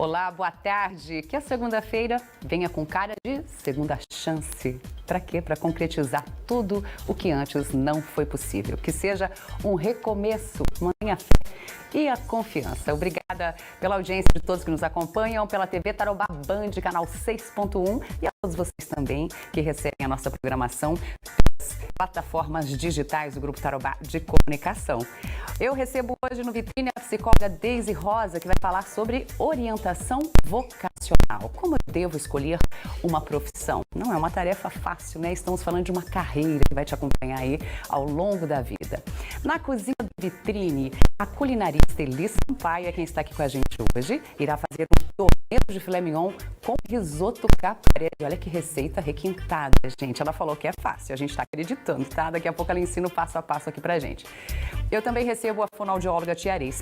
Olá, boa tarde. Que a segunda-feira venha com cara de segunda chance. Para quê? Para concretizar tudo o que antes não foi possível. Que seja um recomeço. Mantenha a fé e a confiança. Obrigada pela audiência de todos que nos acompanham pela TV Tarobá Band, canal 6.1, e a todos vocês também que recebem a nossa programação pelas plataformas digitais do Grupo Tarobá de Comunicação. Eu recebo hoje no Vitrine a psicóloga Deise Rosa, que vai falar sobre orientação vocacional. Como eu devo escolher uma profissão? Não é uma tarefa fácil, né? Estamos falando de uma carreira que vai te acompanhar aí ao longo da vida. Na cozinha do Vitrine, a culinarista Eli Sampaio é quem está aqui com a gente hoje. Irá fazer um torneio de filé mignon com risoto caprese. Olha que receita requintada, gente. Ela falou que é fácil, a gente está acreditando, tá? Daqui a pouco ela ensina o passo a passo aqui pra gente. Eu também recebo a fonoaudióloga Tia Areis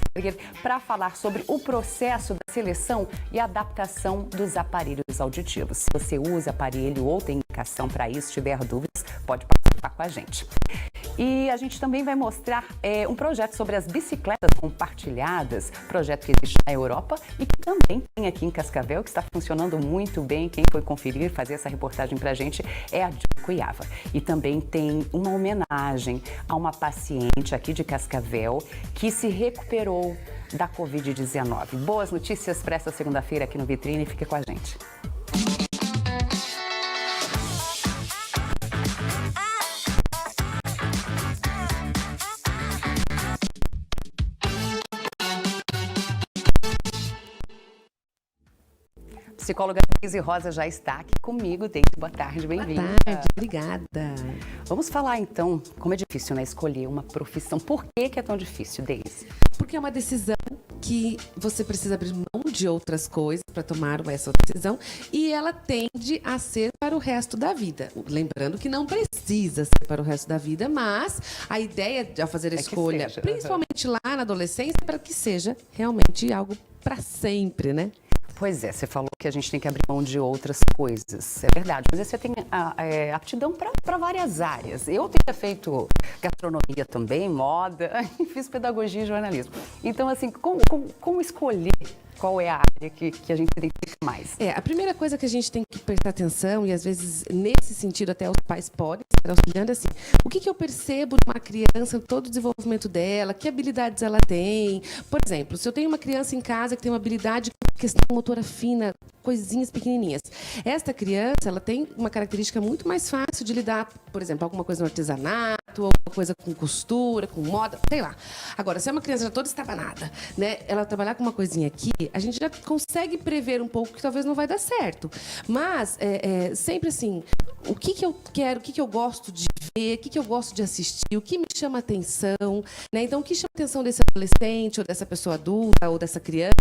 para falar sobre o processo da seleção e adaptação dos aparelhos auditivos. Se você usa aparelho ou tem indicação para isso, tiver dúvidas, pode participar com a gente. E a gente também vai mostrar um projeto sobre as bicicletas compartilhadas, projeto que existe na Europa e que também tem aqui em Cascavel, que está funcionando muito bem. Quem foi conferir, fazer essa reportagem para a gente é a Dilma Cuiava. E também tem uma homenagem a uma paciente aqui de Cascavel que se recuperou da Covid-19. Boas notícias para essa segunda-feira aqui no Vitrine. Fique com a gente. A psicóloga Deise Rosa já está aqui comigo. Deise, boa tarde, bem-vinda. Boa tarde, obrigada. Vamos falar então, como é difícil, né, escolher uma profissão. Por que é tão difícil, Deise? Porque é uma decisão que você precisa abrir mão de outras coisas para tomar essa decisão e ela tende a ser para o resto da vida. Lembrando que não precisa ser para o resto da vida, mas a ideia de fazer a escolha, principalmente lá na adolescência, é para que seja realmente algo para sempre, né? Pois é, você falou que a gente tem que abrir mão de outras coisas, é verdade, mas você tem aptidão para várias áreas. Eu tenho feito gastronomia também, moda, e fiz pedagogia e jornalismo. Então, assim, como escolher qual é a área que a gente identifica mais? A primeira coisa que a gente tem que prestar atenção, e às vezes nesse sentido até os pais podem estar auxiliando, assim, o que eu percebo de uma criança, todo o desenvolvimento dela, que habilidades ela tem. Por exemplo, se eu tenho uma criança em casa que tem uma habilidade questão motora fina, coisinhas pequenininhas. Esta criança, ela tem uma característica muito mais fácil de lidar, por exemplo, alguma coisa no artesanato, alguma coisa com costura, com moda, sei lá. Agora, se é uma criança já toda estabanada, né, ela trabalhar com uma coisinha aqui, a gente já consegue prever um pouco que talvez não vai dar certo. Mas, sempre assim, o que eu quero, o que eu gosto de ver, o que eu gosto de assistir, o que me chama atenção, né? Então, o que chama atenção desse adolescente, ou dessa pessoa adulta, ou dessa criança,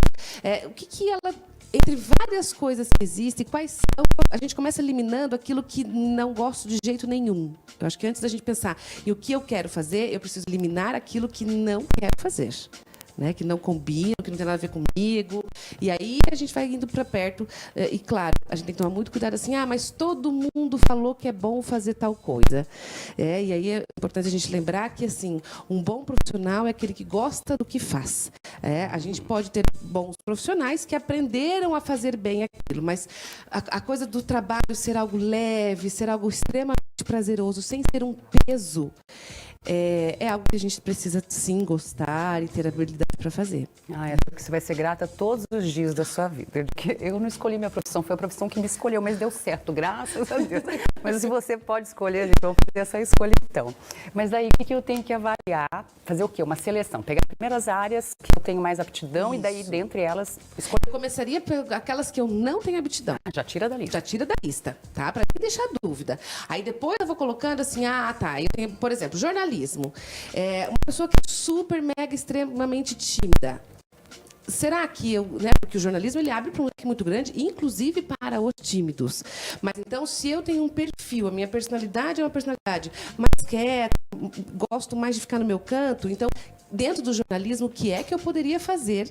o que ela, entre várias coisas que existem, quais são, a gente começa eliminando aquilo que não gosto de jeito nenhum. Eu acho que antes da gente pensar em o que eu quero fazer, eu preciso eliminar aquilo que não quero fazer. Né, que não combinam, que não tem nada a ver comigo. E aí a gente vai indo para perto. E claro, a gente tem que tomar muito cuidado assim, mas todo mundo falou que é bom fazer tal coisa. E aí é importante a gente lembrar que assim, um bom profissional é aquele que gosta do que faz. A gente pode ter bons profissionais que aprenderam a fazer bem aquilo, mas a coisa do trabalho ser algo leve, ser algo extremamente prazeroso, sem ser um peso, é algo que a gente precisa, sim, gostar e ter habilidade para fazer. Você vai ser grata todos os dias da sua vida. Porque eu não escolhi minha profissão, foi a profissão que me escolheu, mas deu certo, graças a Deus. Mas se você pode escolher, então, fazer essa escolha, então. Mas aí, o que eu tenho que avaliar? Fazer o quê? Uma seleção. Pegar as primeiras áreas que eu tenho mais aptidão. Isso. E daí, dentre elas, escolher. Eu começaria por aquelas que eu não tenho aptidão. Já tira da lista. Já tira da lista, tá? Para não deixar dúvida. Aí depois eu vou colocando assim, eu tenho, por exemplo, jornalismo. Uma pessoa que é super, mega, extremamente tímida. Será que porque o jornalismo ele abre para um leque muito grande, inclusive para os tímidos. Mas então, se eu tenho um perfil, a minha personalidade é uma personalidade mais quieta, gosto mais de ficar no meu canto, então, dentro do jornalismo, o que é que eu poderia fazer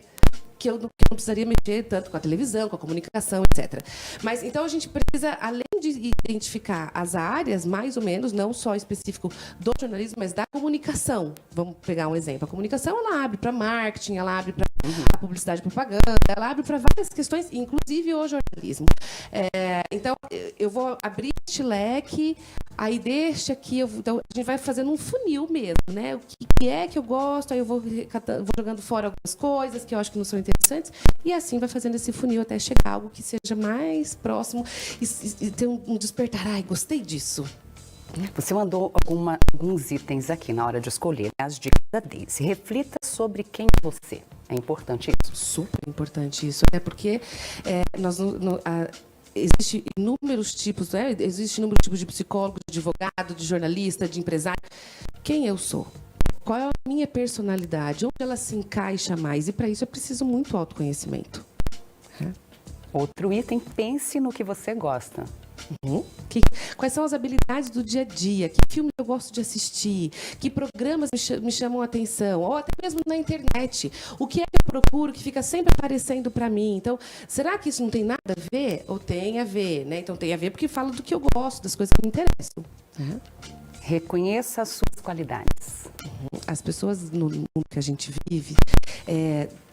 que eu não precisaria mexer tanto com a televisão, com a comunicação, etc. Mas, então, a gente precisa, além de identificar as áreas, mais ou menos, não só específico do jornalismo, mas da comunicação. Vamos pegar um exemplo. A comunicação, ela abre para marketing, ela abre para a publicidade e propaganda, ela abre para várias questões, inclusive o jornalismo. Então, eu vou abrir este leque, aí deixa aqui, então, a gente vai fazendo um funil mesmo, né? O que é que eu gosto, aí eu vou jogando fora algumas coisas que eu acho que não são interessantes, e assim vai fazendo esse funil até chegar a algo que seja mais próximo e ter um despertar. Ai, gostei disso. Você mandou alguns itens aqui na hora de escolher, né, as dicas da Daisy. Reflita sobre quem é você. É importante isso? Super importante isso, até porque existem inúmeros tipos, né? Existe inúmeros tipos de psicólogo, de advogado, de jornalista, de empresário. Quem eu sou? Qual é a minha personalidade? Onde ela se encaixa mais? E para isso é preciso muito autoconhecimento. Outro item, pense no que você gosta. Quais são as habilidades do dia a dia? Que filme eu gosto de assistir? Que programas me chamam a atenção? Ou até mesmo na internet. O que é que eu procuro que fica sempre aparecendo para mim? Então, será que isso não tem nada a ver? Ou tem a ver, né? Então, tem a ver porque fala do que eu gosto, das coisas que me interessam. Reconheça as suas qualidades. As pessoas no mundo que a gente vive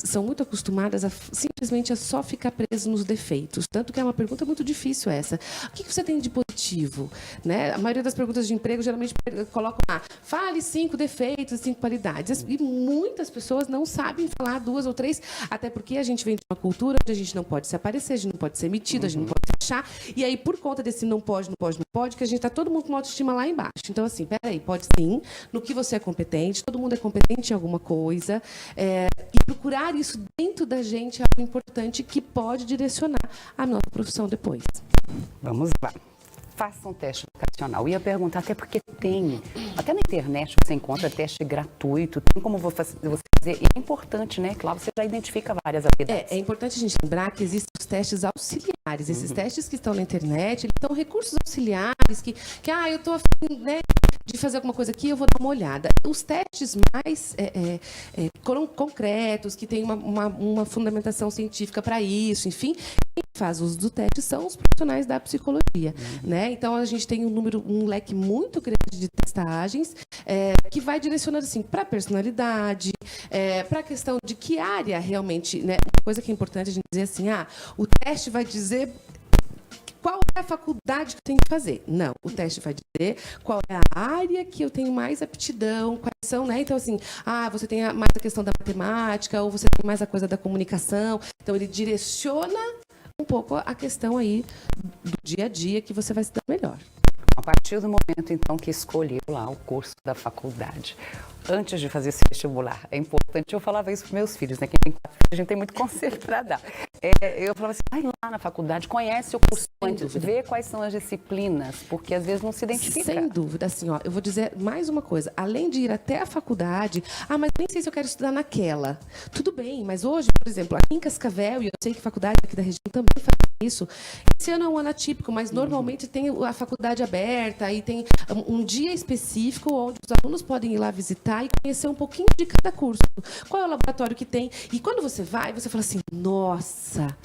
são muito acostumadas simplesmente a só ficar presas nos defeitos. Tanto que é uma pergunta muito difícil essa. O que você tem de positivo? Né? A maioria das perguntas de emprego geralmente colocam lá, fale 5 defeitos, 5 qualidades. E muitas pessoas não sabem falar 2 ou 3, até porque a gente vem de uma cultura onde a gente não pode se aparecer, a gente não pode ser metido, a gente não pode se achar. E aí, por conta desse não pode, que a gente está todo mundo com uma autoestima lá embaixo. Então, assim, peraí, pode sim, no que você é competente, todo mundo é competente em alguma coisa, e procurar isso dentro da gente é algo importante que pode direcionar a nossa profissão depois. Vamos lá. Faça um teste vocacional. Ia perguntar, até porque até na internet você encontra teste gratuito, tem como você fazer. E é importante, né? Claro, você já identifica várias habilidades. É importante a gente lembrar que existem os testes auxiliares. Esses testes que estão na internet, eles são recursos auxiliares que eu estou afim, né, de fazer alguma coisa aqui, eu vou dar uma olhada. Os testes mais concretos, que têm uma fundamentação científica para isso, enfim, quem faz uso do teste são os profissionais da psicologia, né? Então, a gente tem um leque muito grande de testagens que vai direcionando assim, para a personalidade, para a questão de que área realmente, né? Uma coisa que é importante a gente dizer assim, o teste vai dizer qual é a faculdade que eu tenho que fazer. Não, o teste vai dizer qual é a área que eu tenho mais aptidão, quais são, né? Então, assim, você tem mais a questão da matemática, ou você tem mais a coisa da comunicação. Então, ele direciona um pouco a questão aí do dia a dia que você vai se dar melhor. A partir do momento, então, que escolheu lá o curso da faculdade, antes de fazer esse vestibular, é importante, eu falava isso para meus filhos, né? Quem tem 4 filhos, a gente tem muito conselho para dar. Eu falava assim, vai lá na faculdade, conhece o curso antes, vê quais são as disciplinas, porque às vezes não se identifica. Sem dúvida, assim, eu vou dizer mais uma coisa, além de ir até a faculdade, mas nem sei se eu quero estudar naquela. Tudo bem, mas hoje, por exemplo, aqui em Cascavel, e eu sei que faculdade aqui da região também faz isso, esse ano é um ano atípico, mas normalmente tem a faculdade aberta e tem um dia específico onde os alunos podem ir lá visitar e conhecer um pouquinho de cada curso. Qual é o laboratório que tem? E quando você vai, você fala assim, nossa,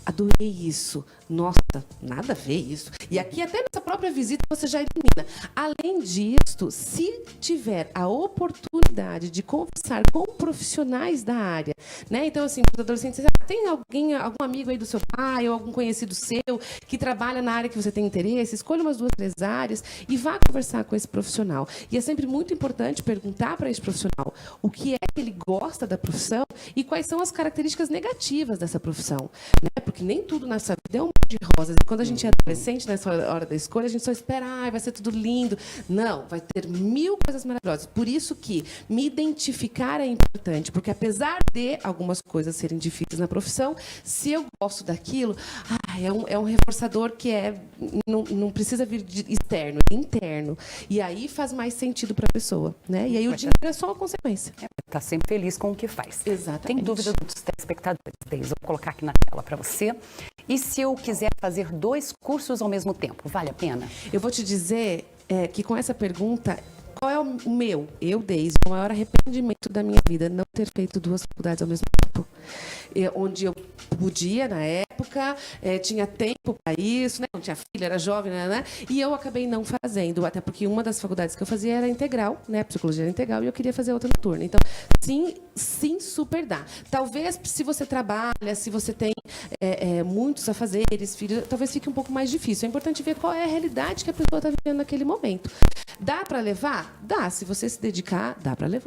adorei isso. Nossa, nada a ver isso. E aqui, até nessa própria visita, você já elimina. Além disso, se tiver a oportunidade de conversar com profissionais da área, né? Então, assim, os adolescentes, tem algum amigo aí do seu pai ou algum conhecido seu que trabalha na área que você tem interesse? Escolha umas 2, 3 áreas e vá conversar com esse profissional. E é sempre muito importante perguntar para esse profissional o que é que ele gosta da profissão e quais são as características negativas dessa profissão, né? Porque nem tudo nessa vida é um mar de rosas. E quando a gente é adolescente, nessa hora da escolha, a gente só espera, vai ser tudo lindo. Não, vai ter 1000 coisas maravilhosas. Por isso que me identificar é importante, porque apesar de algumas coisas serem difíceis na profissão, se eu gosto daquilo, é um reforçador que não precisa vir de externo, é interno. E aí faz mais sentido para a pessoa, né? E aí o dinheiro é só uma consequência. Está sempre feliz com o que faz. Exatamente. Tem dúvida dos telespectadores, Deise? Vou colocar aqui na tela para você. E se eu quiser fazer 2 cursos ao mesmo tempo, vale a pena? Eu vou te dizer que com essa pergunta, qual é o meu, Deise, o maior arrependimento da minha vida, não ter feito 2 faculdades ao mesmo tempo. Onde eu podia, na época, época, tinha tempo para isso, né? Não tinha filha, era jovem, né? E eu acabei não fazendo, até porque uma das faculdades que eu fazia era integral, né? Psicologia era integral, e eu queria fazer outra noturna. Então, sim, super dá. Talvez, se você trabalha, se você tem muitos afazeres, filhos, talvez fique um pouco mais difícil. É importante ver qual é a realidade que a pessoa está vivendo naquele momento. Dá para levar? Dá. Se você se dedicar, dá para levar.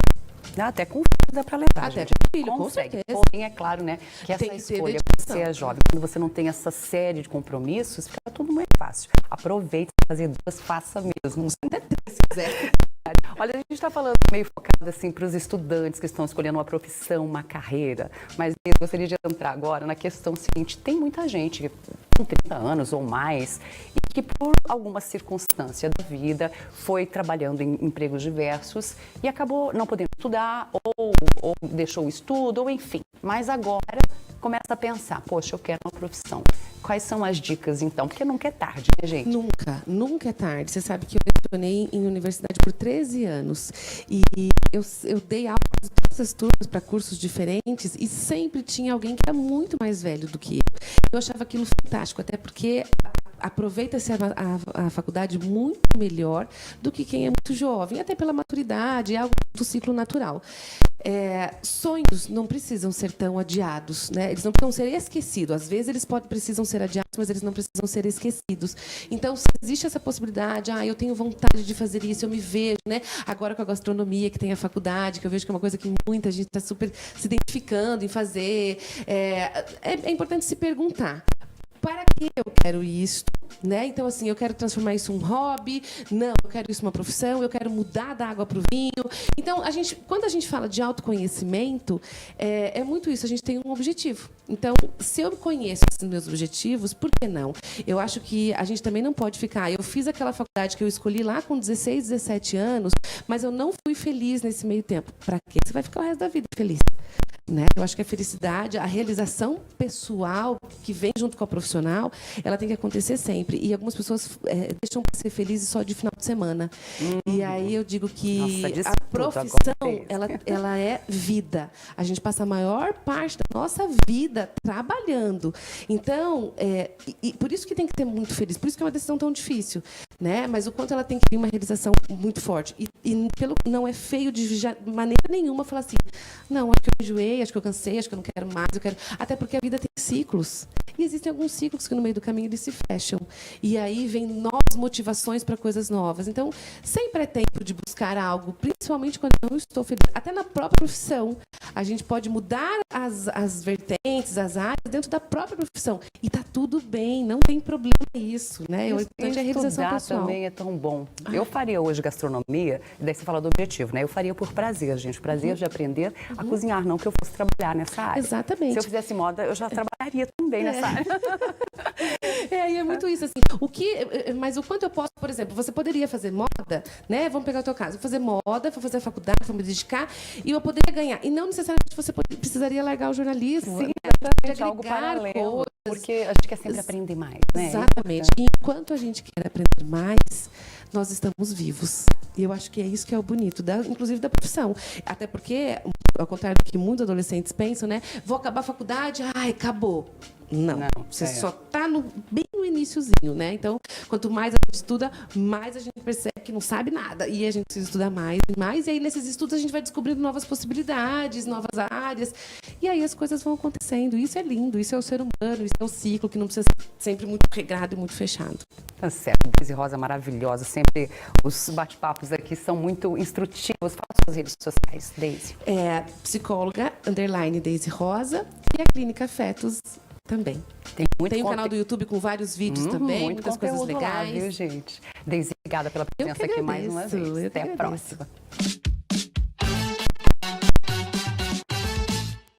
Dá até com filho, dá para levar. Até gente. com filho, com Consegue. certeza. Porém, é claro, né, que essa Tem que ter escolha, dedicação. você é jovem, quando você não tem essa série de compromissos, fica tudo muito fácil. Aproveite para fazer duas, faça mesmo. Se quiser. Olha, a gente está falando meio focado assim para os estudantes que estão escolhendo uma profissão, uma carreira, mas eu gostaria de entrar agora na questão seguinte: tem muita gente com 30 anos ou mais e que por alguma circunstância da vida foi trabalhando em empregos diversos e acabou não podendo estudar ou deixou o estudo, ou enfim, mas agora começa a pensar, poxa, eu quero uma profissão. Quais são as dicas, então? Porque nunca é tarde, né, gente? Nunca é tarde. Você sabe que eu lecionei em universidade por 13 anos. E eu dei aula em todas as turmas para cursos diferentes e sempre tinha alguém que era muito mais velho do que eu. Eu achava aquilo fantástico, até porque aproveita-se a faculdade muito melhor do que quem é muito jovem, até pela maturidade, é algo do ciclo natural. Sonhos não precisam ser tão adiados, né? Eles não precisam ser esquecidos. Às vezes eles precisam ser adiados, mas eles não precisam ser esquecidos. Então, se existe essa possibilidade, eu tenho vontade de fazer isso, eu me vejo, né? Agora com a gastronomia, que tem a faculdade, que eu vejo que é uma coisa que muita gente está super se identificando em fazer. É importante se perguntar: para que eu quero isso? Né? Então, assim, eu quero transformar isso em um hobby, não, eu quero isso uma profissão, eu quero mudar da água para o vinho. Então, quando a gente fala de autoconhecimento, é muito isso, a gente tem um objetivo. Então, se eu conheço esses meus objetivos, por que não? Eu acho que a gente também não pode ficar. Eu fiz aquela faculdade que eu escolhi lá com 16, 17 anos, mas eu não fui feliz nesse meio tempo. Para quê? Você vai ficar o resto da vida feliz. Né? Eu acho que a felicidade, a realização pessoal que vem junto com a profissional, ela tem que acontecer sempre. E algumas pessoas deixam para ser felizes só de final de semana. E aí eu digo que a profissão, ela é vida. A gente passa a maior parte da nossa vida trabalhando. Então, e por isso que tem que ter muito feliz, por isso que é uma decisão tão difícil, né? Mas o quanto ela tem que ter uma realização muito forte. E não é feio de maneira nenhuma falar assim, não, acho que eu enjoei, acho que eu cansei, acho que eu não quero mais, até porque a vida tem ciclos. E existem alguns ciclos que no meio do caminho eles se fecham. E aí vem novas motivações para coisas novas. Então, sempre é tempo de buscar algo, principalmente quando eu não estou feliz. Até na própria profissão, a gente pode mudar as vertentes, as áreas dentro da própria profissão. E está tudo bem, não tem problema isso, né? O importante é a realização pessoal. Também é tão bom. Eu faria hoje gastronomia, e daí você fala do objetivo, né? Eu faria por prazer, gente. Prazer de aprender a cozinhar, não que eu fosse trabalhar nessa área. Exatamente. Se eu fizesse moda, eu já trabalharia também nessa área. E é muito isso, assim. Mas o quanto eu posso, por exemplo, você poderia fazer moda, né? Vamos pegar o teu caso. Vou fazer moda, vou fazer a faculdade, vou me dedicar, e eu poderia ganhar. E não necessariamente você precisaria largar o jornalismo. Sim, né? exatamente, algo paralelo. Coisas. Porque a gente quer sempre aprender mais, né? Exatamente. E enquanto a gente quer aprender mais, nós estamos vivos. E eu acho que é isso que é o bonito, inclusive da profissão. Até porque, ao contrário do que muitos adolescentes pensam, né? Vou acabar a faculdade, acabou. Não, você só está bem no iniciozinho, né? Então, quanto mais a gente estuda, mais a gente percebe que não sabe nada. E a gente precisa estudar mais e mais. E aí, nesses estudos, a gente vai descobrindo novas possibilidades, novas áreas. E aí as coisas vão acontecendo. Isso é lindo, isso é o ser humano, isso é o ciclo, que não precisa ser sempre muito regrado e muito fechado. Tá certo. Daisy Rosa, maravilhosa. Sempre os bate-papos aqui são muito instrutivos. Fala suas redes sociais, Daisy. Psicóloga, _Daisy Rosa, e a Clínica Fetos também. Tem um canal do YouTube com vários vídeos também, muitas coisas legais. Lá, viu, gente? Daisy, obrigada pela presença aqui mais uma vez. Até a próxima.